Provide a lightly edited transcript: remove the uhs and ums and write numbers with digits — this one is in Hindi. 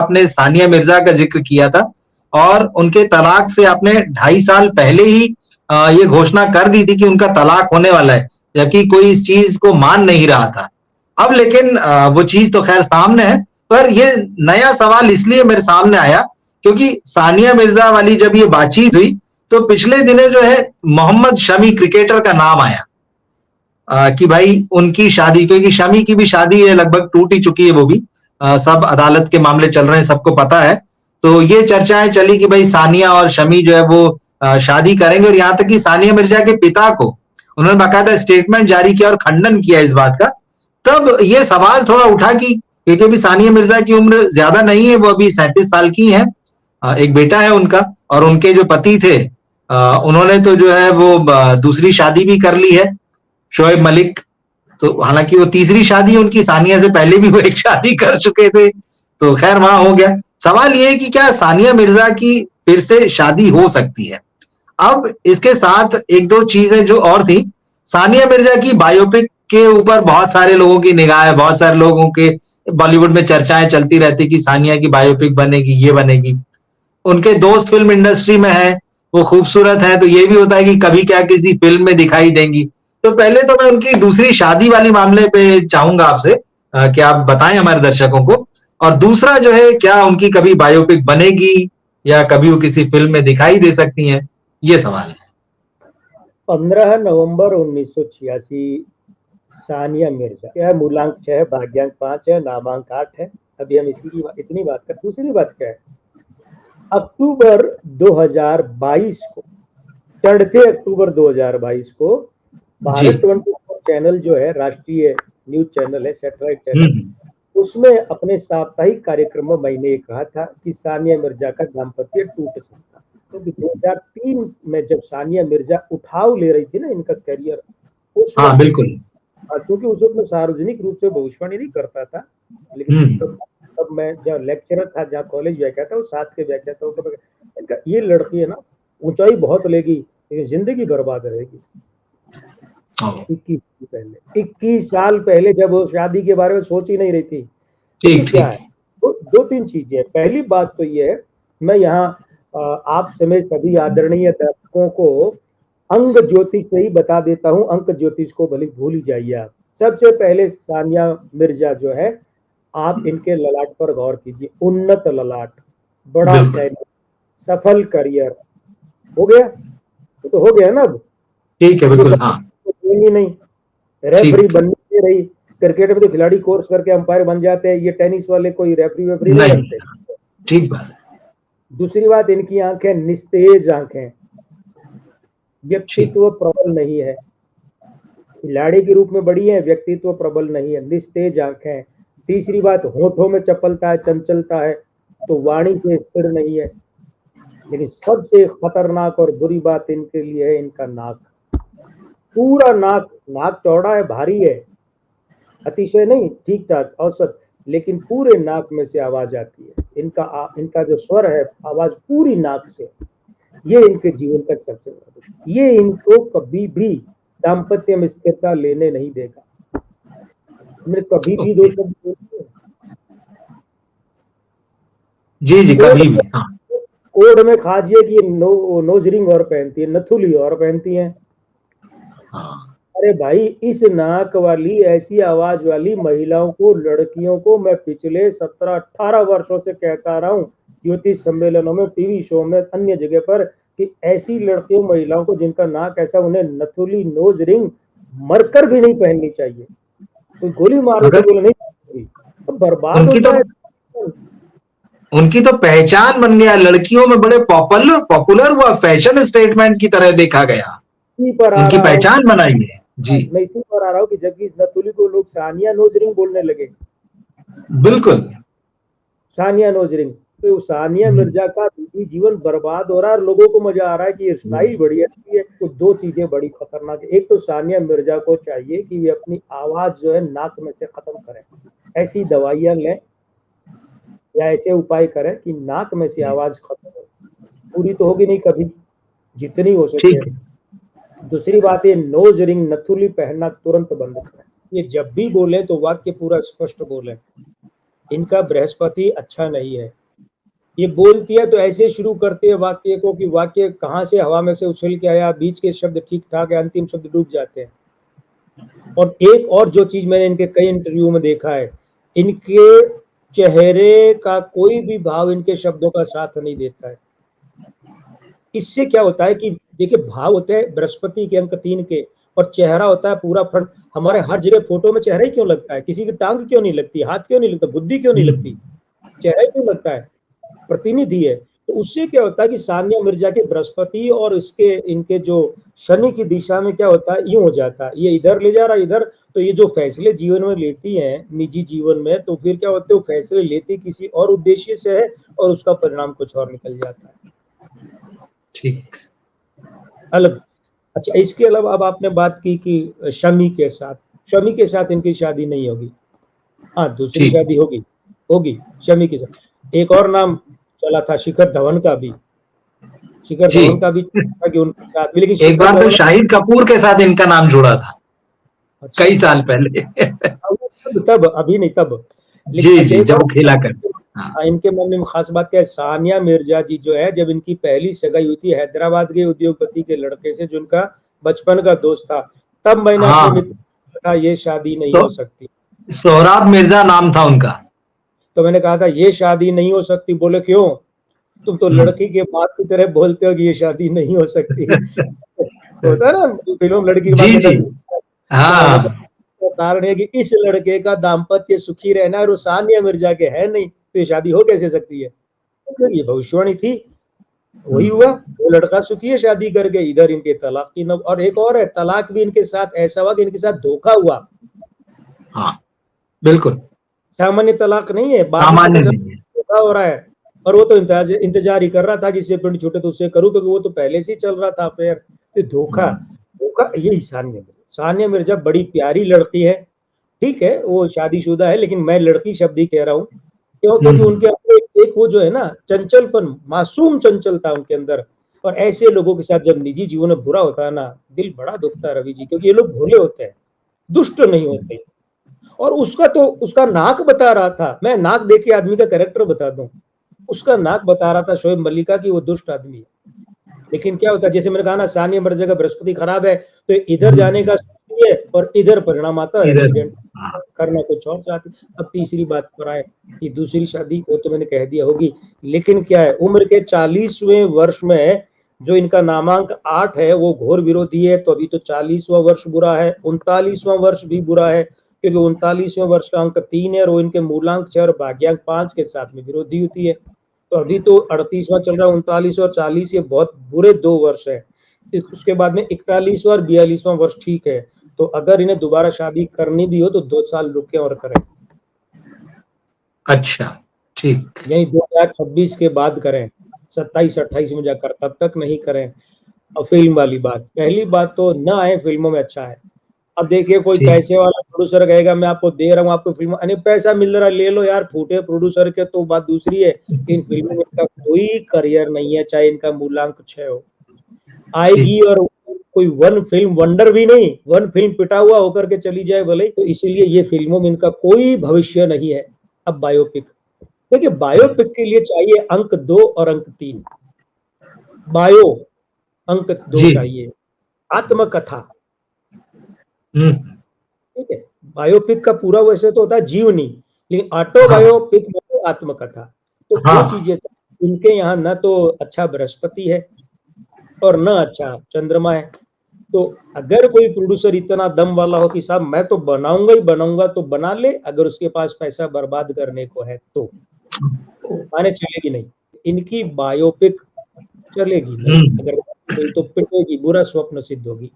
आपने सानिया मिर्जा का जिक्र किया था और उनके तलाक से आपने 2.5 साल पहले ही ये घोषणा कर दी थी कि उनका तलाक होने वाला है, जबकि कोई इस चीज को मान नहीं रहा था। अब लेकिन वो चीज तो खैर सामने है, पर ये नया सवाल इसलिए मेरे सामने आया क्योंकि सानिया मिर्जा वाली जब ये बातचीत हुई तो पिछले दिने जो है मोहम्मद शमी क्रिकेटर का नाम आया कि भाई उनकी शादी, क्योंकि शमी की भी शादी है लगभग टूट ही चुकी है, वो भी सब अदालत के मामले चल रहे हैं, सबको पता है। तो ये चर्चाएं चली कि भाई सानिया और शमी जो है वो शादी करेंगे, और यहाँ तक कि सानिया मिर्जा के पिता को उन्होंने बाकायदा स्टेटमेंट जारी किया और खंडन किया इस बात का। तब ये सवाल थोड़ा उठा कि क्योंकि अभी सानिया मिर्जा की उम्र ज्यादा नहीं है, वो अभी 37 साल की है, एक बेटा है उनका, और उनके जो पति थे उन्होंने तो जो है वो दूसरी शादी भी कर ली है, शोएब मलिक। तो हालांकि वो तीसरी शादी है उनकी, सानिया से पहले भी वो एक शादी कर चुके थे, तो खैर वहां हो गया। सवाल ये है कि क्या सानिया मिर्जा की फिर से शादी हो सकती है? अब इसके साथ एक दो चीजें जो और थी, सानिया मिर्जा की बायोपिक के ऊपर बहुत सारे लोगों की निगाह है, बहुत सारे लोगों के बॉलीवुड में चर्चाएं चलती रहती कि सानिया की बायोपिक बनेगी, ये बनेगी। उनके दोस्त फिल्म इंडस्ट्री में है, वो खूबसूरत है, तो ये भी होता है कि कभी क्या किसी फिल्म में दिखाई देंगी। तो पहले तो मैं उनकी दूसरी शादी वाली मामले पे चाहूंगा आपसे कि आप बताएं हमारे दर्शकों को, और दूसरा जो है क्या उनकी कभी बायोपिक बनेगी या कभी वो किसी फिल्म में दिखाई दे सकती हैं, ये सवाल है। 15 नवंबर 1986 सानिया मिर्जा, क्या मूलांक 6 भाग्यांक 5 है, नामांक 8 है। अभी हम इतनी बात कर। दूसरी बात क्या है, अक्टूबर 2022 को, चढ़ते अक्टूबर 2022 को भारत 24 चैनल जो है, राष्ट्रीय न्यूज चैनल है, सैटेलाइट चैनल, उसमें अपने साप्ताहिक कार्यक्रम में मैंने ये कहा था कि सानिया मिर्जा का दाम्पत्य टूट सकता। तो 2003 में जब सानिया मिर्जा उठाव ले रही थी ना इनका करियर, उस हाँ बिल्कुल, क्योंकि उस वक्त मैं सार्वजनिक रूप से भविष्यवाणी नहीं करता था, लेकिन तब मैं जब लेक्चरर था, जहाँ कॉलेज व्याख्या था, वो साथ के व्याख्या था, तो इनका ये लड़की है ना, ऊंचाई बहुत लेगी लेकिन जिंदगी बर्बाद रहेगी। 21 साल पहले जब वो शादी के बारे में सोच ही नहीं रही थी। ठीक क्या है, दो तीन चीजें। पहली बात तो ये है, मैं यहाँ आप समेत सभी आदरणीय दर्शकों को अंक ज्योतिष से ही बता देता हूँ, अंक ज्योतिष को भले भूल ही जाइए आप। सबसे पहले सानिया मिर्जा जो है, आप इनके ललाट पर गौर कीजिए, उन्नत ललाट, बड़ा टैलेंट, सफल करियर, हो गया तो हो गया ना। अब ठीक है, बिल्कुल, हाँ, नहीं रेफरी बननी रही, क्रिकेट में तो खिलाड़ी कोर्स करके अंपायर बन जाते हैं, ये टेनिस वाले कोई रेफरी वेफरी नहीं बनते। ठीक बात। दूसरी बात, इनकी आंखें निस्तेज आंखें, व्यक्तित्व प्रबल नहीं है, खिलाड़ी के रूप में बड़ी है, व्यक्तित्व प्रबल नहीं है, निस्तेज आंखें। तीसरी बात, होठों में चपलता है, चंचलता है, तो वाणी से स्थिर नहीं है। लेकिन सबसे खतरनाक और बुरी बात इनके लिए है इनका नाक, पूरा नाक चौड़ा है, भारी है, अतिशय नहीं, ठीक ठाक औसत, लेकिन पूरे नाक में से आवाज आती है। इनका जो स्वर है, आवाज पूरी नाक से, ये इनके जीवन का सबसे बड़ा दुश्मन। ये इनको कभी भी दाम्पत्य में स्थिरता लेने नहीं देगा। हमने कभी भी दो शब्द जी कभी भी, हाँ। कोड में खाजिए कि नोज रिंग और पहनती है, नथुली और पहनती है। अरे भाई, इस नाक वाली, ऐसी आवाज वाली महिलाओं को, लड़कियों को मैं पिछले 17-18 वर्षों से कहता रहा हूँ, ज्योतिष सम्मेलनों में, टीवी शो में, अन्य जगह पर, कि ऐसी लड़कियों, महिलाओं को जिनका नाक ऐसा, उन्हें नथुली, नोज रिंग मरकर भी नहीं पहननी चाहिए। कोई गोली मारो तो बोले नहीं, तो बर्बाद होता है। उनकी तो पहचान बन गया, लड़कियों में बड़े पॉपुलर हुआ, फैशन स्टेटमेंट की तरह देखा गया, उनकी पहचान बनाई है। जी, मैं इसी पर आ रहा हूँ कि जबकि इस नथुली को लोग सानिया नोज रिंग बोलने लगे। बिल्कुल, सानिया नोज रिंग। तो सानिया मिर्जा का जीवन बर्बाद हो रहा है, और लोगों को मजा आ रहा है कि ये स्टाइल बड़ी अच्छी है। तो दो चीजें बड़ी खतरनाक है। एक तो सानिया मिर्जा को चाहिए कि ये अपनी आवाज जो है नाक में से खत्म करें, ऐसी दवाइयां लें या ऐसे उपाय करें कि नाक में से आवाज खत्म हो। पूरी तो होगी नहीं कभी, जितनी हो सके। दूसरी बात, ये नोज रिंग, नथुली पहनना तुरंत बंद करें। ये जब भी बोले तो वाक्य पूरा स्पष्ट बोले। इनका बृहस्पति अच्छा नहीं है। ये बोलती है तो ऐसे शुरू करते हैं वाक्य को कि वाक्य कहाँ से हवा में से उछल के आया, बीच के शब्द ठीक ठाक है, अंतिम शब्द डूब जाते हैं। और एक और जो चीज मैंने इनके कई इंटरव्यू में देखा है, इनके चेहरे का कोई भी भाव इनके शब्दों का साथ नहीं देता है। इससे क्या होता है कि देखिए, भाव होते हैं बृहस्पति के अंक 3 के, और चेहरा होता है पूरा फ्रंट। हमारे हर जगह फोटो में चेहरा ही क्यों लगता है? किसी की टांग क्यों नहीं लगती, हाथ क्यों नहीं लगता, बुद्धि क्यों नहीं लगती, चेहरा ही क्यों लगता है? प्रतिनिधि है। तो उससे क्या होता है कि सानिया मिर्जा के बृहस्पति और इसके इनके जो शनि की दिशा में क्या होता है, यूं हो जाता है, ये इधर ले जा रहा है इधर। तो ये जो फैसले जीवन में लेती हैं निजी जीवन में, तो फिर क्या होते हैं, वो फैसले लेती किसी और उद्देश्य से है और उसका परिणाम कुछ और निकल जाता है। ठीक, अलग। अच्छा, इसके अलावा अब आपने बात की कि शमी के साथ इनकी शादी नहीं होगी। हाँ, दूसरी शादी होगी शमी के साथ। एक और नाम चला था शिखर धवन का भी कि उनके साथ भी, लेकिन एक बार तो शाहिद कपूर के साथ इनका नाम जुड़ा था। अच्छा, कई साल पहले। तब अभी नहीं, तब। जी, जब खेला कर। हाँ, इनके मन में खास बात क्या है, सानिया मिर्जा जी जो है, जब इनकी पहली सगाई हुई थी हैदराबाद के उद्योगपति के लड़के से, जो उनका बचपन का दोस्त था, तब मैंने अपने मित्र था ये शादी नहीं हो सकती। सोहराब मिर्जा नाम था उनका। तो मैंने कहा था ये शादी नहीं हो सकती। बोले क्यों? तुम तो लड़की के बाप की तरह बोलते हो कि ये शादी नहीं हो सकती। होता है ना फिल्म लड़की के बाप। तो कारण है कि इस लड़के का दाम्पत्य सुखी रहना है और सानिया मिर्जा के है नहीं, तो ये शादी हो कैसे सकती है? तो ये भविष्यवाणी थी, वही हुआ। वो लड़का सुखी है शादी करके, इधर इनके तलाक की और एक और है, तलाक भी इनके साथ ऐसा हुआ कि इनके साथ धोखा हुआ। हाँ, बिल्कुल सामान्य तलाक नहीं है, धोखा हो रहा है। और वो तो इंतजार ही कर रहा था कि इससे पिंड छूटे तो उससे करूं, क्योंकि वो तो पहले से ही चल रहा था अफेयर। धोखा यही सानिया मिर्जा बड़ी प्यारी लड़की है, ठीक है, वो शादीशुदा है, लेकिन मैं लड़की शब्द ही कह रहा हूँ। क्यों? क्योंकि उनके अंदर एक वो जो है ना चंचलपन, मासूम चंचलता उनके अंदर। और ऐसे लोगों के साथ जब निजी जीवन में बुरा होता है ना, दिल बड़ा दुखता है रवि जी, क्योंकि ये लोग भोले होते हैं, दुष्ट नहीं होते। और उसका नाक बता रहा था, मैं नाक देख के आदमी का कैरेक्टर बता दूं, उसका नाक बता रहा था शोएब मल्लिका की वो दुष्ट आदमी है। लेकिन क्या होता है, जैसे मैंने कहा ना, सानिया मिर्जा का बृहस्पति खराब है, तो इधर जाने का सोचती है और इधर परिणाम आता है, एक्सीडेंट करना कुछ और चाहती। अब तीसरी बात पर आए कि दूसरी शादी, वो तो मैंने कह दिया होगी, लेकिन क्या है, उम्र के 40वें वर्ष में जो इनका नामांक 8 है वो घोर विरोधी है, तो अभी तो 40वां वर्ष बुरा है, 39वां वर्ष भी बुरा है, क्योंकि 39वें वर्ष का अंक 3 है और वो इनके मूलांक 6 और भाग्यांक 5 के साथ में विरोधी होती है। तो अभी तो 38वां चल रहा है, 39 और 40, ये बहुत बुरे 2 वर्ष है। उसके बाद में 41वां और 42वां वर्ष ठीक है। तो अगर इन्हें दोबारा शादी करनी भी हो तो 2 साल रुके और करें। अच्छा, ठीक, यही 2026 के बाद करें, 27-28 में जाकर, तब तक नहीं करें। और फिल्म वाली बात, पहली बात तो ना आए फिल्मों में, अच्छा है। अब देखिए, कोई पैसे वाला प्रोड्यूसर कहेगा मैं आपको दे रहा हूँ, आपको फिल्म, अरे पैसा मिल रहा है ले लो यार, फूटे प्रोड्यूसर के, तो बात दूसरी है। इन फिल्मों में इनका कोई करियर नहीं है, चाहे इनका मूलांक 6 हो। आएगी और कोई वन फिल्म वंडर भी नहीं, वन फिल्म पिटा हुआ होकर के चली जाए भले। तो इसीलिए ये फिल्मों में इनका कोई भविष्य नहीं है। अब बायोपिक, देखिए बायोपिक के लिए चाहिए अंक 2 और अंक 3। बायो अंक 2 चाहिए, आत्मकथा, ठीक है। बायोपिक का पूरा वैसे तो होता है जीवनी, लेकिन ऑटोबायोपिक में आत्मकथा। तो दो चीजें इनके यहाँ, न तो अच्छा बृहस्पति है और न अच्छा चंद्रमा है। तो अगर कोई प्रोड्यूसर इतना दम वाला हो कि साहब मैं तो बनाऊंगा ही बनाऊंगा, तो बना ले, अगर उसके पास पैसा बर्बाद करने को है तो। माने चलेगी नहीं इनकी बायोपिक, चलेगी नहीं, अगर तो पिटेगी, बुरा स्वप्न सिद्ध होगी।